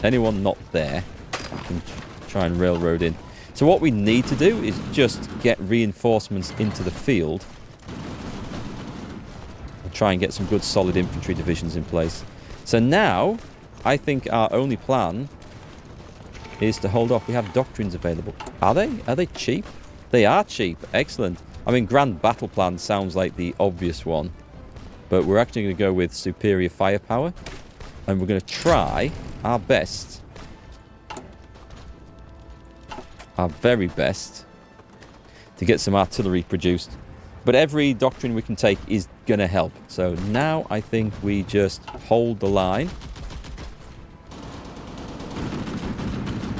anyone not there, I can try and railroad in. So what we need to do is just get reinforcements into the field and try and get some good solid infantry divisions in place. So now, I think our only plan is to hold off. We have doctrines available. Are they? Are they cheap? They are cheap. Excellent. I mean, Grand Battle Plan sounds like the obvious one, but we're actually going to go with superior firepower, and we're going to try our best, our very best, to get some artillery produced. But every doctrine we can take is going to help. So now I think we just hold the line.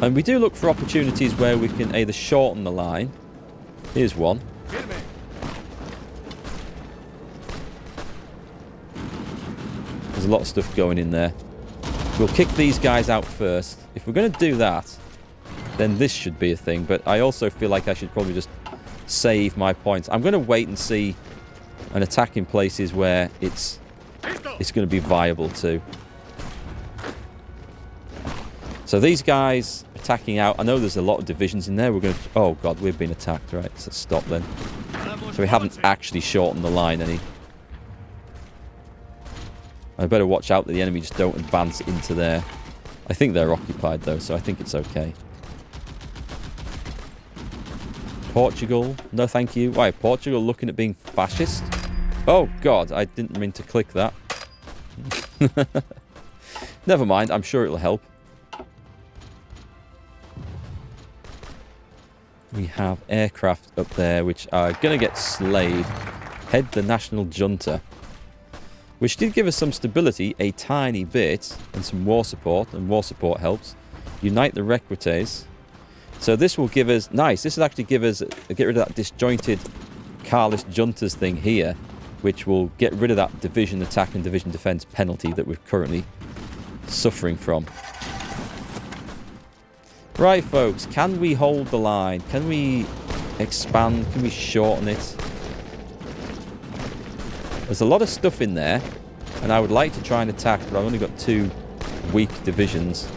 And we do look for opportunities where we can either shorten the line. Here's one. There's a lot of stuff going in there. We'll kick these guys out first. If we're going to do that, then this should be a thing. But I also feel like I should probably just save my points. I'm going to wait and see an attack in places where it's going to be viable too. So these guys attacking out. I know there's a lot of divisions in there. We're going to... Oh, God, we've been attacked. Right, so stop then. So we haven't actually shortened the line any. I better watch out that the enemy just don't advance into there. I think they're occupied, though, so I think it's okay. Portugal. No, thank you. Why, Portugal looking at being fascist? Oh, God, I didn't mean to click that. Never mind, I'm sure it'll help. We have aircraft up there, which are going to get slayed. Head the National Junta. Which did give us some stability, a tiny bit, and some war support, and war support helps. Unite the Recrutés. So this will give us... Nice, this will actually give us... Get rid of that disjointed Carlist Juntas thing here, which will get rid of that division attack and division defense penalty that we're currently suffering from. Right, folks, can we hold the line? Can we expand? Can we shorten it? There's a lot of stuff in there, and I would like to try and attack, but I've only got 2 weak divisions.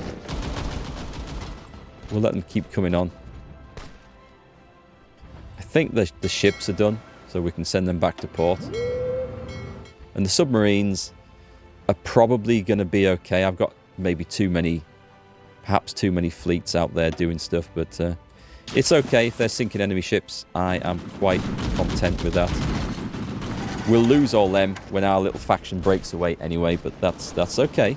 We'll let them keep coming on. I think the ships are done, so we can send them back to port. And the submarines are probably going to be okay. I've got maybe perhaps too many fleets out there doing stuff, but it's okay if they're sinking enemy ships. I am quite content with that. We'll lose all them when our little faction breaks away anyway, but that's okay.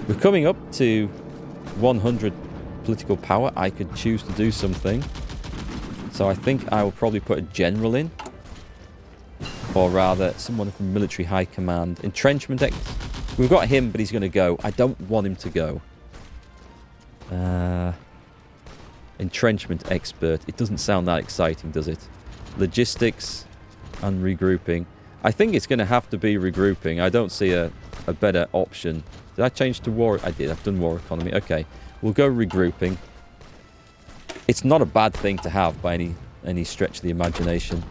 We're coming up to 100 political power. I could choose to do something. So I think I will probably put a general in. Or rather, someone from military high command. Entrenchment. We've got him, but he's going to go. I don't want him to go. Entrenchment expert. It doesn't sound that exciting, does it? Logistics and regrouping. I think it's going to have to be regrouping. I don't see a better option. Did I change to war? I did. I've done war economy. Okay. We'll go regrouping. It's not a bad thing to have by any stretch of the imagination.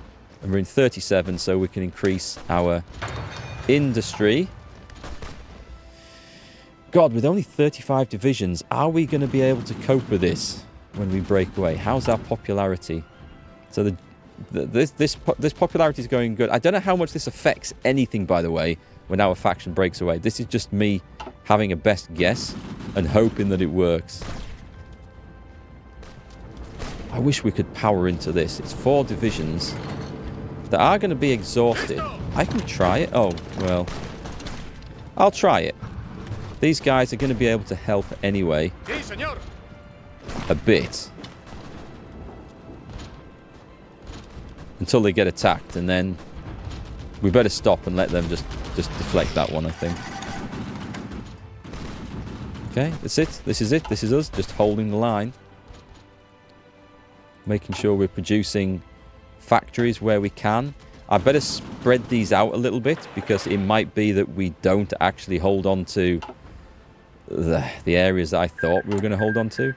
And we're in 37, so we can increase our industry. God, with only 35 divisions, are we going to be able to cope with this when we break away? How's our popularity? So this popularity is going good. I don't know how much this affects anything, by the way, when our faction breaks away. This is just me having a best guess and hoping that it works. I wish we could power into this. It's 4 divisions that are going to be exhausted. I can try it. Oh, well. I'll try it. These guys are going to be able to help anyway. A bit. Until they get attacked, and then we better stop and let them just deflect that one, I think. Okay, that's it. This is it. This is us just holding the line. Making sure we're producing factories where we can. I better spread these out a little bit, because it might be that we don't actually hold on to the areas that I thought we were going to hold on to.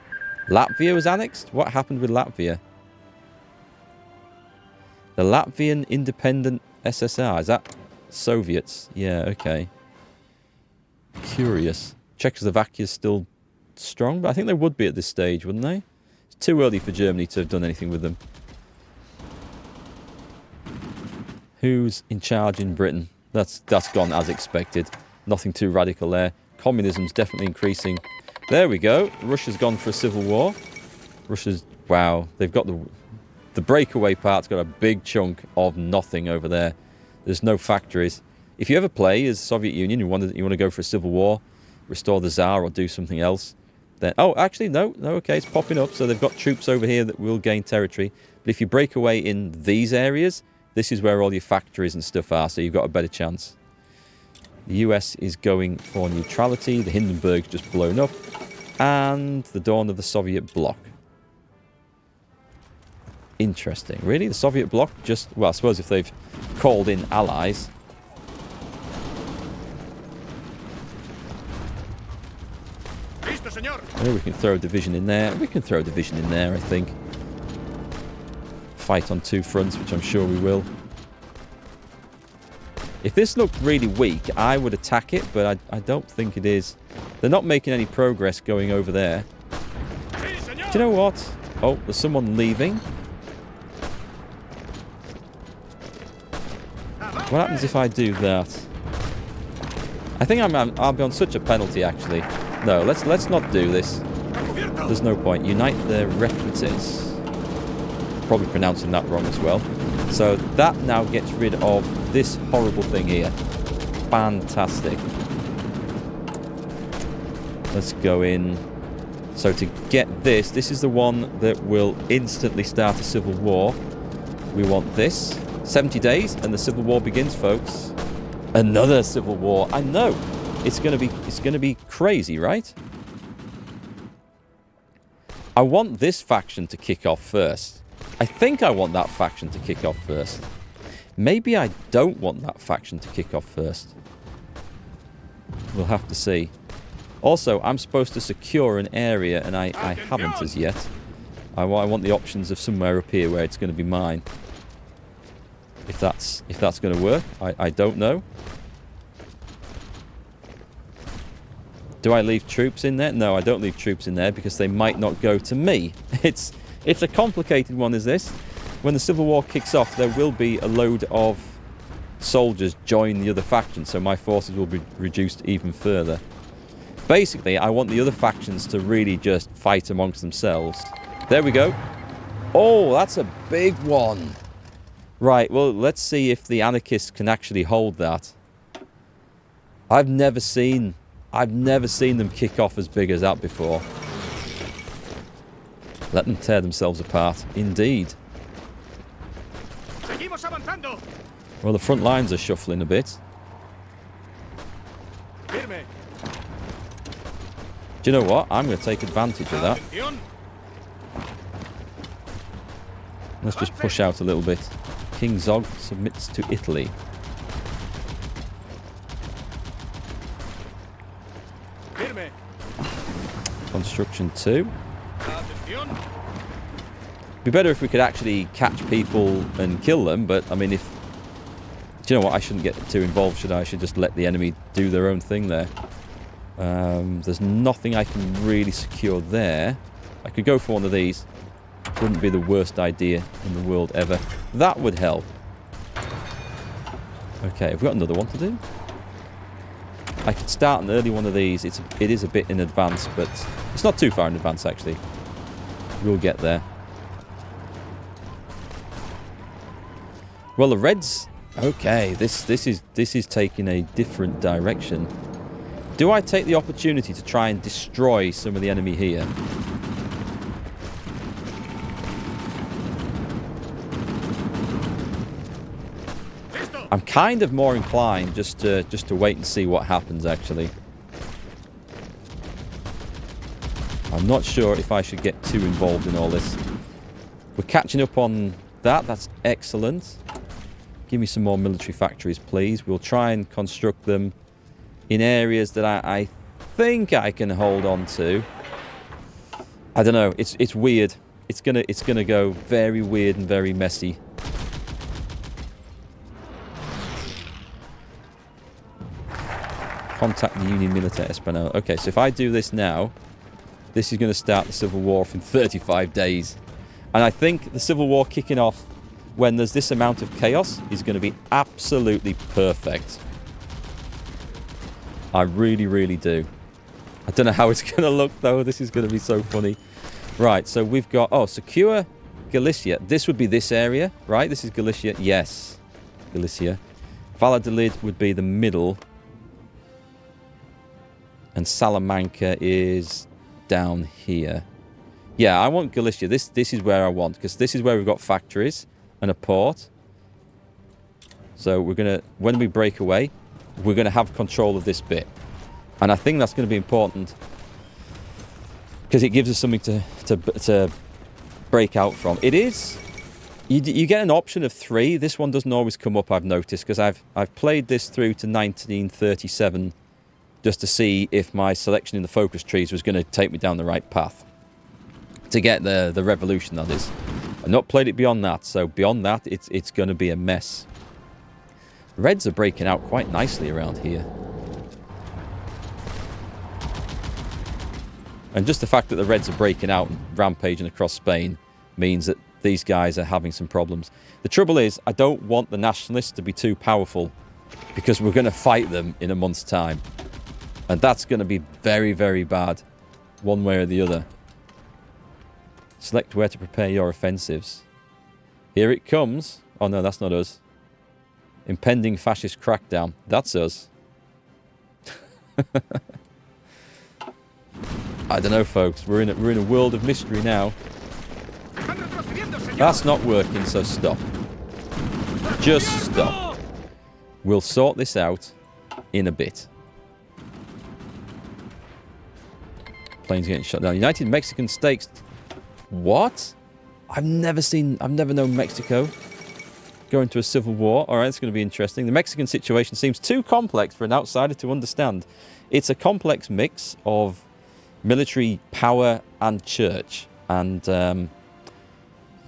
Latvia was annexed? What happened with Latvia? The Latvian Independent SSR. Is that Soviets? Yeah, okay. Curious. Czechoslovakia's still strong, but I think they would be at this stage, wouldn't they? It's too early for Germany to have done anything with them. Who's in charge in Britain? That's gone as expected. Nothing too radical there. Communism's definitely increasing. There we go. Russia's gone for a civil war. Russia's... Wow. They've got the breakaway part's got a big chunk of nothing over there. There's no factories. If you ever play as Soviet Union, you want to go for a civil war, restore the Tsar or do something else, then... Oh, actually, no, okay, it's popping up. So they've got troops over here that will gain territory. But if you break away in these areas, this is where all your factories and stuff are, so you've got a better chance. The US is going for neutrality. The Hindenburg's just blown up. And the dawn of the Soviet bloc. Interesting. Really? The Soviet bloc just... Well, I suppose if they've called in allies... Maybe we can throw a division in there. We can throw a division in there, I think. Fight on two fronts, which I'm sure we will. If this looked really weak, I would attack it, but I don't think it is. They're not making any progress going over there. Do you know what? Oh, there's someone leaving. What happens if I do that? I think I'll be on such a penalty, actually. No, let's not do this. There's no point. Unite the recruiters. Probably pronouncing that wrong as well. So that now gets rid of this horrible thing here. Fantastic. Let's go in. So to get this, this is the one that will instantly start a civil war. We want this. 70 days and the civil war begins, folks. Another civil war. I know. It's going to be crazy, right? I want this faction to kick off first. I think I want that faction to kick off first. Maybe I don't want that faction to kick off first. We'll have to see. Also, I'm supposed to secure an area, and I haven't as yet. I want the options of somewhere up here where it's going to be mine. If that's going to work, I don't know. Do I leave troops in there? No, I don't leave troops in there because they might not go to me. It's a complicated one, is this? When the Civil War kicks off, there will be a load of soldiers join the other faction, so my forces will be reduced even further. Basically, I want the other factions to really just fight amongst themselves. There we go. Oh, that's a big one. Right, well, let's see if the anarchists can actually hold that. I've never seen them kick off as big as that before. Let them tear themselves apart. Indeed. Well, the front lines are shuffling a bit. Do you know what? I'm going to take advantage of that. Let's just push out a little bit. King Zog submits to Italy. Construction 2. Be better if we could actually catch people and kill them, but I mean, do you know what? I shouldn't get too involved, should I? I should just let the enemy do their own thing there. There's nothing I can really secure there. I could go for one of these. Wouldn't be the worst idea in the world ever. That would help. Okay, have we got another one to do? I could start an early one of these. It is a bit in advance, but it's not too far in advance, actually. We'll get there. Well, the Reds... Okay, this is taking a different direction. Do I take the opportunity to try and destroy some of the enemy here? I'm kind of more inclined just to wait and see what happens, actually. I'm not sure if I should get too involved in all this. We're catching up on that. That's excellent. Give me some more military factories, please. We'll try and construct them in areas that I think I can hold on to. I don't know. It's weird. It's gonna go very weird and very messy. Contact the Union Militaire Español. Okay, so if I do this now, this is going to start the Civil War off in 35 days. And I think the Civil War kicking off when there's this amount of chaos is going to be absolutely perfect. I really, really do. I don't know how it's going to look, though. This is going to be so funny. Right, so we've got... Oh, secure Galicia. This would be this area, right? This is Galicia. Yes, Galicia. Valladolid would be the middle. And Salamanca is down here. Yeah, I want Galicia. This is where I want, because this is where we've got factories and a port. So we're going to... When we break away, we're going to have control of this bit. And I think that's going to be important because it gives us something to break out from. It is... You get an option of 3. This one doesn't always come up, I've noticed, because I've played this through to 1937 just to see if my selection in the focus trees was going to take me down the right path. To get the revolution, that is. I've not played it beyond that, so beyond that, it's going to be a mess. Reds are breaking out quite nicely around here. And just the fact that the Reds are breaking out and rampaging across Spain means that these guys are having some problems. The trouble is, I don't want the nationalists to be too powerful because we're going to fight them in a month's time. And that's going to be very, very bad, one way or the other. Select where to prepare your offensives. Here it comes. Oh no, that's not us. Impending fascist crackdown. That's us. I don't know, folks. We're in a world of mystery now. That's not working, so stop. Just stop. We'll sort this out in a bit. Planes getting shut down. United Mexican States. What? I've never known Mexico go into a civil war. All right, it's going to be interesting. The Mexican situation seems too complex for an outsider to understand. It's a complex mix of military power and church, and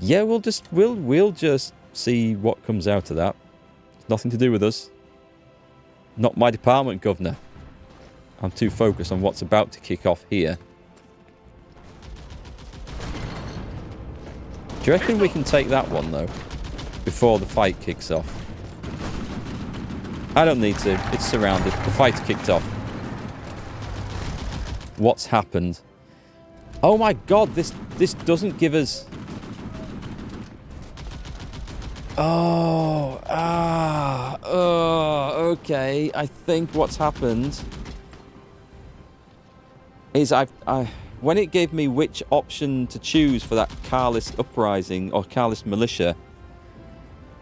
yeah, we'll just see what comes out of that. It's nothing to do with us. Not my department, Governor. I'm too focused on what's about to kick off here. Do you reckon we can take that one, though, before the fight kicks off? I don't need to. It's surrounded. The fight's kicked off. What's happened? Oh my god, this doesn't give us... okay. I think what's happened is when it gave me which option to choose for that Carlist Uprising or Carlist Militia,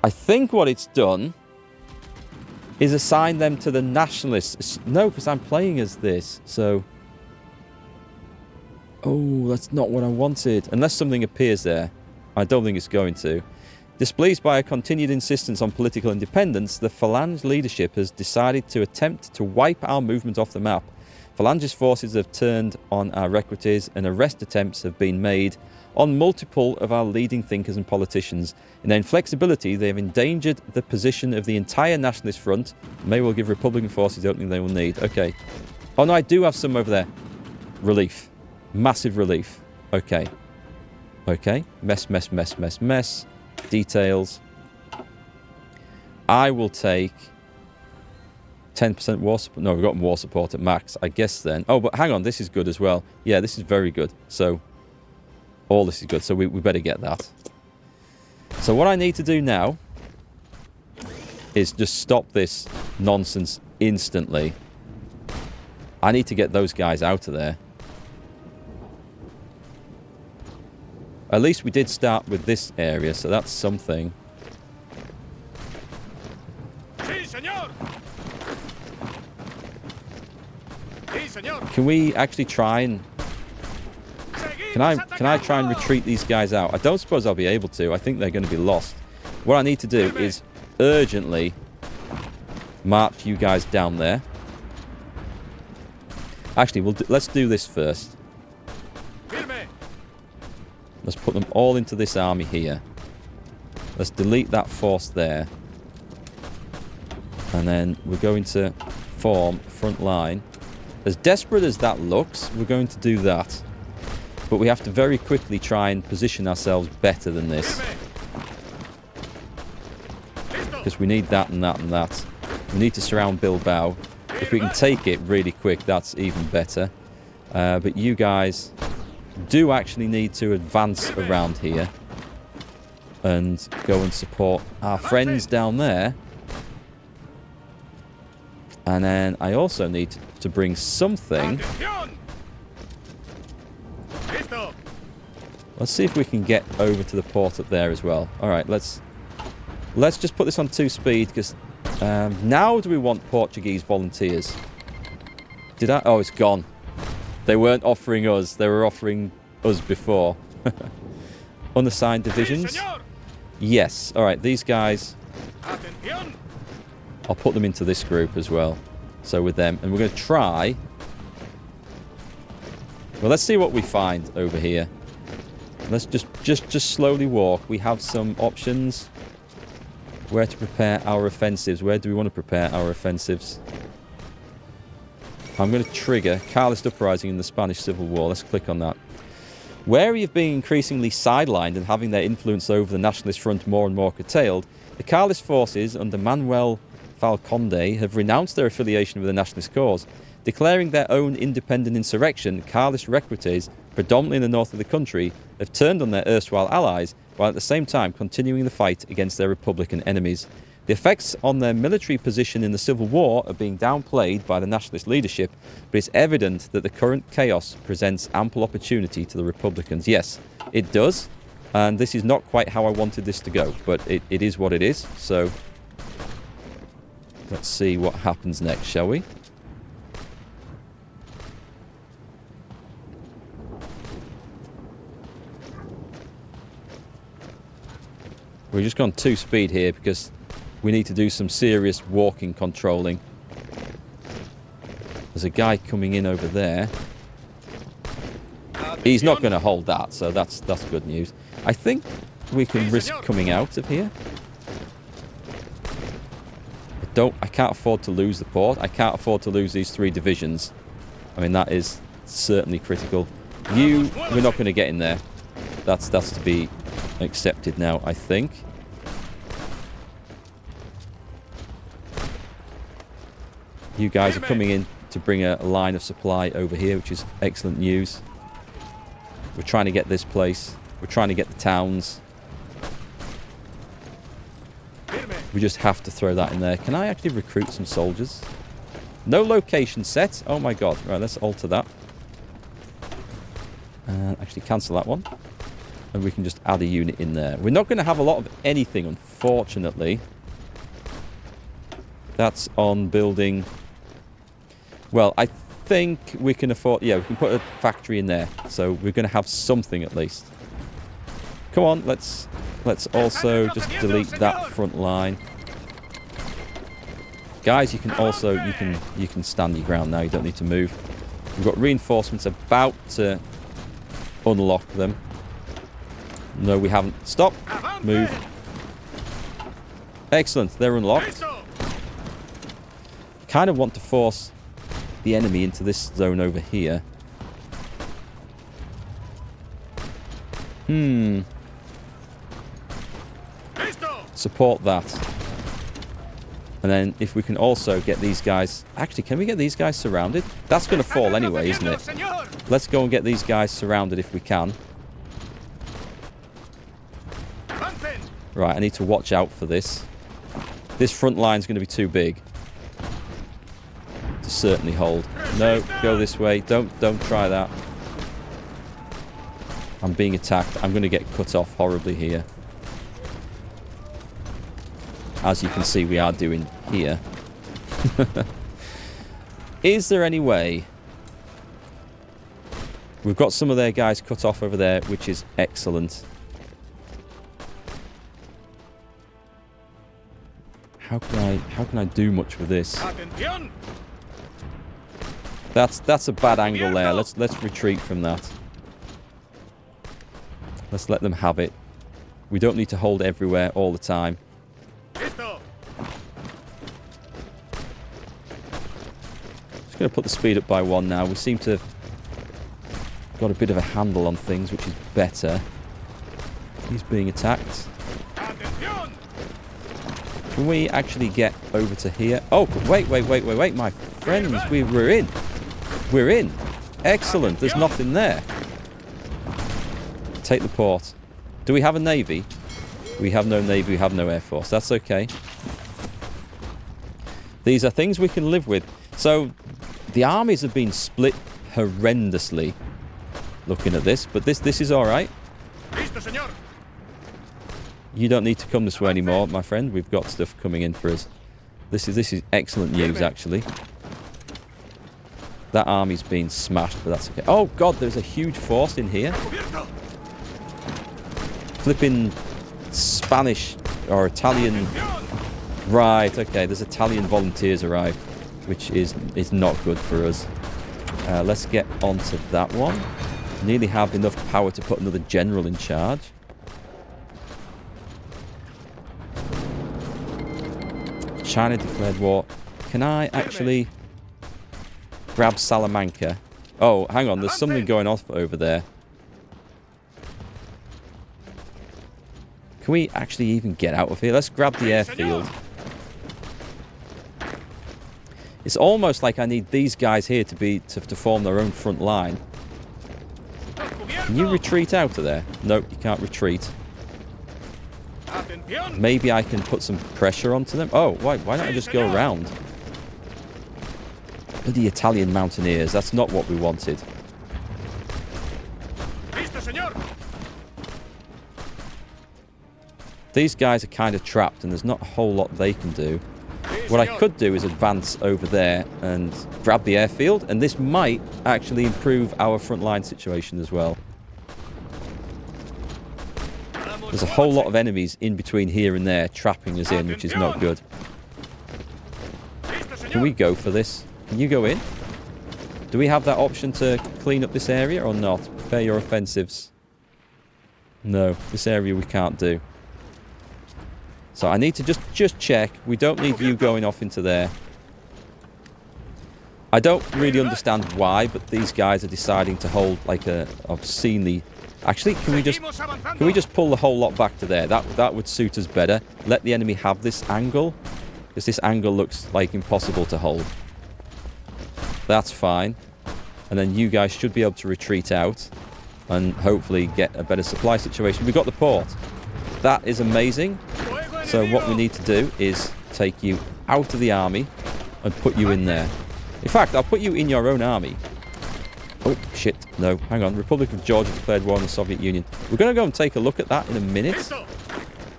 I think what it's done is assign them to the nationalists. No, because I'm playing as this, so... Oh, that's not what I wanted. Unless something appears there. I don't think it's going to. Displeased by a continued insistence on political independence, the Phalange leadership has decided to attempt to wipe our movement off the map. Phalange's forces have turned on our recruiters, and arrest attempts have been made on multiple of our leading thinkers and politicians. In their inflexibility, they have endangered the position of the entire nationalist front. May well give Republican forces the opening they will need. Okay. Oh no, I do have some over there. Relief. Massive relief. Okay. Okay. Mess. Details. I will take 10% war support. No, we've got war support at max, I guess then. Oh, but hang on. This is good as well. Yeah, this is very good. So, all this is good. So, we better get that. So, what I need to do now is just stop this nonsense instantly. I need to get those guys out of there. At least we did start with this area, so that's something. Can we actually try and... Can I try and retreat these guys out? I don't suppose I'll be able to. I think they're going to be lost. What I need to do is urgently march you guys down there. Actually, let's do this first. Let's put them all into this army here. Let's delete that force there. And then we're going to form front line. As desperate as that looks, we're going to do that. But we have to very quickly try and position ourselves better than this. Because we need that and that and that. We need to surround Bilbao. If we can take it really quick, that's even better. But you guys do actually need to advance around here and go and support our friends down there. And then I also need to bring something. Let's see if we can get over to the port up there as well. All right, let's just put this on 2 speed, because now do we want Portuguese volunteers? Did I? Oh, it's gone. They weren't offering us. They were offering us before. Unassigned divisions? Yes. All right, these guys, I'll put them into this group as well. So with them. And we're going to try. Well, let's see what we find over here. Let's just slowly walk. We have some options. Where to prepare our offensives. Where do we want to prepare our offensives? I'm going to trigger Carlist Uprising in the Spanish Civil War. Let's click on that. Wary of being increasingly sidelined and having their influence over the nationalist front more and more curtailed, the Carlist forces under Manuel Falconde have renounced their affiliation with the nationalist cause. Declaring their own independent insurrection, Carlist recruiters, predominantly in the north of the country, have turned on their erstwhile allies, while at the same time continuing the fight against their Republican enemies. The effects on their military position in the Civil War are being downplayed by the nationalist leadership, but it's evident that the current chaos presents ample opportunity to the Republicans. Yes, it does, and this is not quite how I wanted this to go, but it is what it is, so let's see what happens next, shall we? We're just gone 2 speed here because we need to do some serious walking controlling. There's a guy coming in over there. He's not going to hold that, so that's good news. I think we can risk coming out of here. I can't afford to lose the port. I can't afford to lose these 3 divisions. I mean, that is certainly critical. We're not going to get in there. That's to be accepted now, I think. You guys are coming in to bring a line of supply over here, which is excellent news. We're trying to get this place. We're trying to get the towns. We just have to throw that in there. Can I actually recruit some soldiers? No location set. Oh my god. Right, let's alter that. Actually cancel that one. And we can just add a unit in there. We're not going to have a lot of anything, unfortunately. That's on building. Well, I think we can afford. Yeah, we can put a factory in there. So we're going to have something at least. Come on, let's also just delete that front line. Guys, you can also you can stand your ground now. You don't need to move. We've got reinforcements about to unlock them. No, we haven't. Stop. Move. Excellent. They're unlocked. Kind of want to force the enemy into this zone over here. Support that. And then if we can also get these guys... Actually, can we get these guys surrounded? That's going to fall anyway, isn't it? Let's go and get these guys surrounded if we can. Right, I need to watch out for this. This front line's going to be too big to certainly hold. No, go this way. Don't try that. I'm being attacked. I'm going to get cut off horribly here. As you can see, we are doing here. Is there any way? We've got some of their guys cut off over there, which is excellent. How can I do much with this? That's a bad angle there. Let's retreat from that. Let's let them have it. We don't need to hold everywhere all the time. Just going to put the speed up by 1 now. We seem to have got a bit of a handle on things, which is better. He's being attacked. Can we actually get over to here? Oh, wait, my friends. We're in. We're in. Excellent. There's nothing there. Take the port. Do we have a navy? We have no navy. We have no air force. That's okay. These are things we can live with. So, the armies have been split horrendously. Looking at this, but this is all right. You don't need to come this way anymore, my friend. We've got stuff coming in for us. This is excellent news, actually. That army's been smashed, but that's okay. Oh God, there's a huge force in here. Flipping Spanish or Italian. Right, okay. There's Italian volunteers arrived, which is not good for us. Let's get onto that one. Nearly have enough power to put another general in charge. China declared war. Can I actually grab Salamanca? Oh, hang on. There's something going off over there. Can we actually even get out of here? Let's grab the airfield. It's almost like I need these guys here to form their own front line. Can you retreat out of there? Nope, you can't retreat. Maybe I can put some pressure onto them. Oh, why don't I just go around? Bloody Italian mountaineers. That's not what we wanted. These guys are kind of trapped and there's not a whole lot they can do. What I could do is advance over there and grab the airfield, and this might actually improve our frontline situation as well. There's a whole lot of enemies in between here and there trapping us in, which is not good. Can we go for this? Can you go in? Do we have that option to clean up this area or not? Prepare your offensives. No, this area we can't do. So I need to just check. We don't need you going off into there. I don't really understand why, but these guys are deciding to hold like a obscenely... Actually, can we just pull the whole lot back to there? That would suit us better. Let the enemy have this angle, because this angle looks like impossible to hold. That's fine. And then you guys should be able to retreat out and hopefully get a better supply situation. We've got the port. That is amazing. So what we need to do is take you out of the army and put you in there. In fact, I'll put you in your own army. Oh, shit. No, hang on. Republic of Georgia declared war on the Soviet Union. We're going to go and take a look at that in a minute.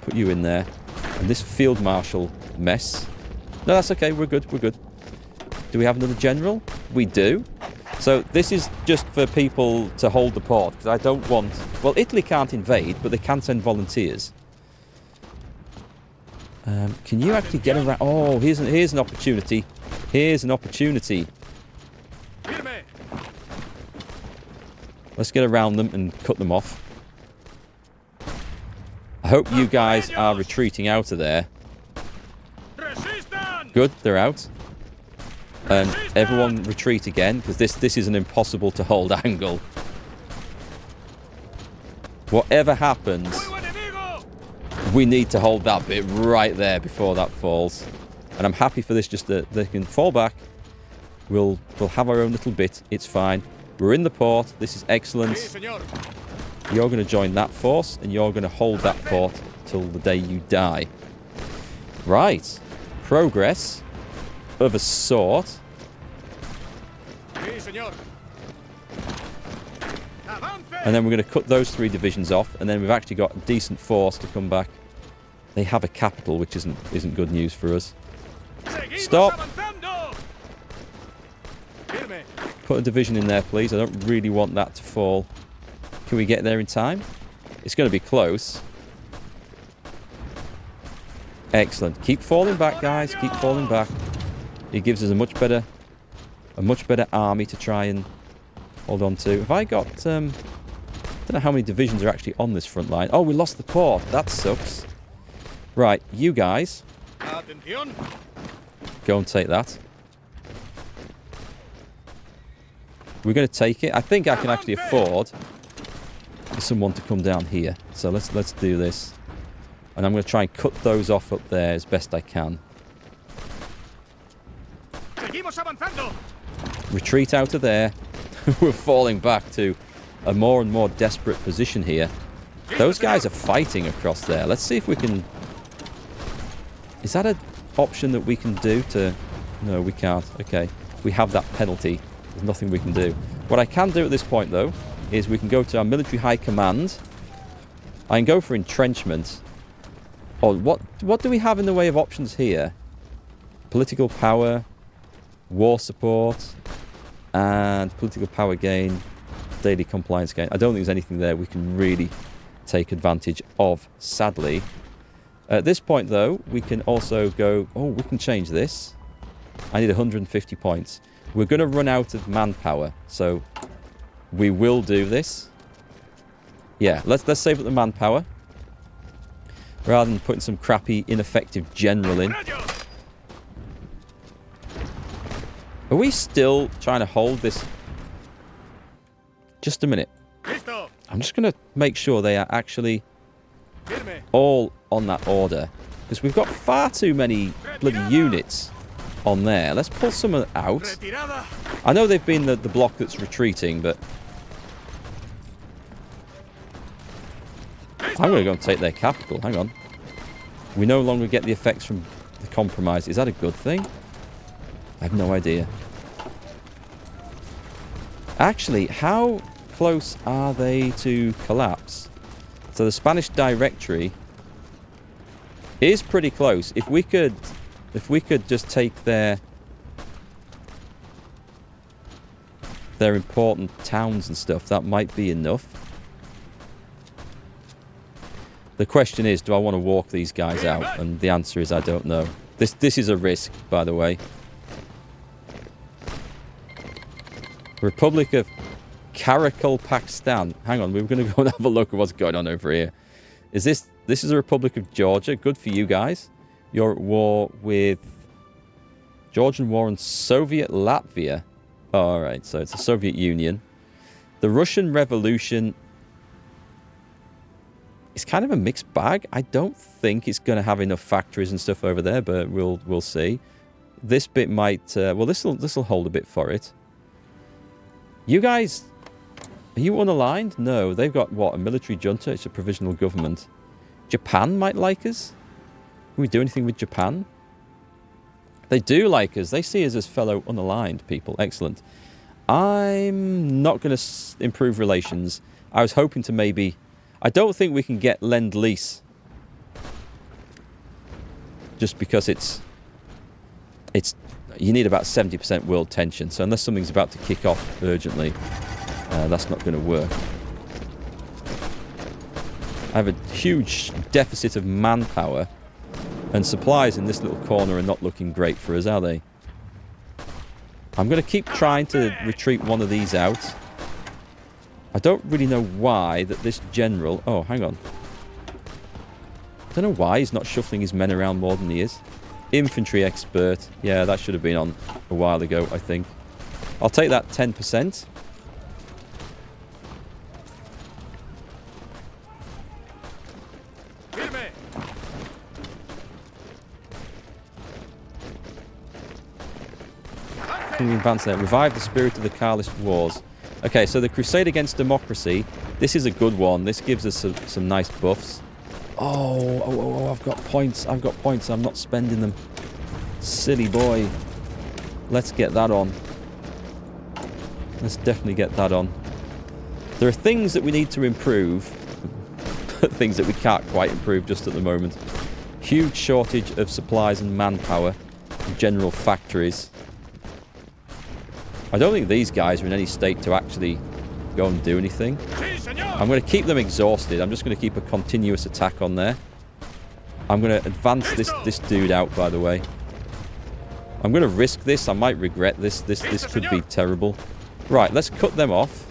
Put you in there. And this field marshal mess. No, that's okay. We're good. We're good. Do we have another general? We do. So this is just for people to hold the port, because I don't want... Well, Italy can't invade, but they can send volunteers. Can you actually get around... Oh, here's an opportunity. Here's an opportunity. Let's get around them and cut them off. I hope you guys are retreating out of there. Good, they're out. And everyone retreat again, because this is an impossible to hold angle. Whatever happens, we need to hold that bit right there before that falls. And I'm happy for this, just that they can fall back. We'll have our own little bit. It's fine. We're in the port. This is excellent. You're going to join that force, and you're going to hold that port till the day you die. Right. Progress of a sort. And then we're going to cut those 3 divisions off, and then we've actually got a decent force to come back. They have a capital, which isn't good news for us. Stop! Put a division in there, please. I don't really want that to fall. Can we get there in time? It's going to be close. Excellent. Keep falling back, guys. Keep falling back. It gives us a much better army to try and hold on to. Have I got... I don't know how many divisions are actually on this front line. Oh, we lost the port. That sucks. Right, you guys. Go and take that. We're going to take it. I think I can actually afford for someone to come down here. So let's do this. And I'm going to try and cut those off up there as best I can. Retreat out of there. We're falling back to a more and more desperate position here. Those guys are fighting across there. Let's see if we can... Is that an option that we can do to... No, we can't. Okay. We have that penalty. There's nothing we can do. What I can do at this point, though, is we can go to our military high command. I can go for entrenchment. Oh, what do we have in the way of options here? Political power, war support, and political power gain, daily compliance gain. I don't think there's anything there we can really take advantage of, sadly. At this point, though, we can also go... Oh, we can change this. I need 150 points. We're going to run out of manpower, so we will do this. Yeah, let's save up the manpower. Rather than putting some crappy, ineffective general in. Are we still trying to hold this? Just a minute. I'm just going to make sure they are actually all on that order. Because we've got far too many bloody units on there. Let's pull some out. I know they've been the block that's retreating, but... I'm going to go and take their capital. Hang on. We no longer get the effects from the compromise. Is that a good thing? I have no idea. Actually, how close are they to collapse? So the Spanish directory is pretty close. If we could just take their important towns and stuff, that might be enough. The question is, do I want to walk these guys out? And the answer is, I don't know. This is a risk, by the way. Republic of Karakorum, Pakistan. Hang on, we were going to go and have a look at what's going on over here. Is this is a Republic of Georgia? Good for you guys. You're at war with Georgian war and Soviet Latvia. Oh, all right, so it's the Soviet Union. The Russian Revolution is kind of a mixed bag. I don't think it's going to have enough factories and stuff over there, but we'll see. This bit might... well, this will hold a bit for it. You guys... Are you unaligned? No, they've got, what, a military junta? It's a provisional government. Japan might like us? Can we do anything with Japan? They do like us. They see us as fellow unaligned people. Excellent. I'm not going to improve relations. I was hoping to maybe... I don't think we can get Lend-Lease. Just because it's... You need about 70% world tension. So unless something's about to kick off urgently, that's not going to work. I have a huge deficit of manpower. And supplies in this little corner are not looking great for us, are they? I'm going to keep trying to retreat one of these out. I don't really know why that this general... Oh, hang on. I don't know why he's not shuffling his men around more than he is. Infantry expert. Yeah, that should have been on a while ago, I think. I'll take that 10%. Can we advance there? Revive the spirit of the Carlist wars. Okay, so the Crusade Against Democracy. This is a good one. This gives us some nice buffs. Oh, I've got points. I've got points. I'm not spending them. Silly boy. Let's get that on. Let's definitely get that on. There are things that we need to improve. Things that we can't quite improve just at the moment. Huge shortage of supplies and manpower. General factories. I don't think these guys are in any state to actually go and do anything. I'm going to keep them exhausted. I'm just going to keep a continuous attack on there. I'm going to advance this dude out, by the way. I'm going to risk this. I might regret this. This could be terrible. Right, let's cut them off.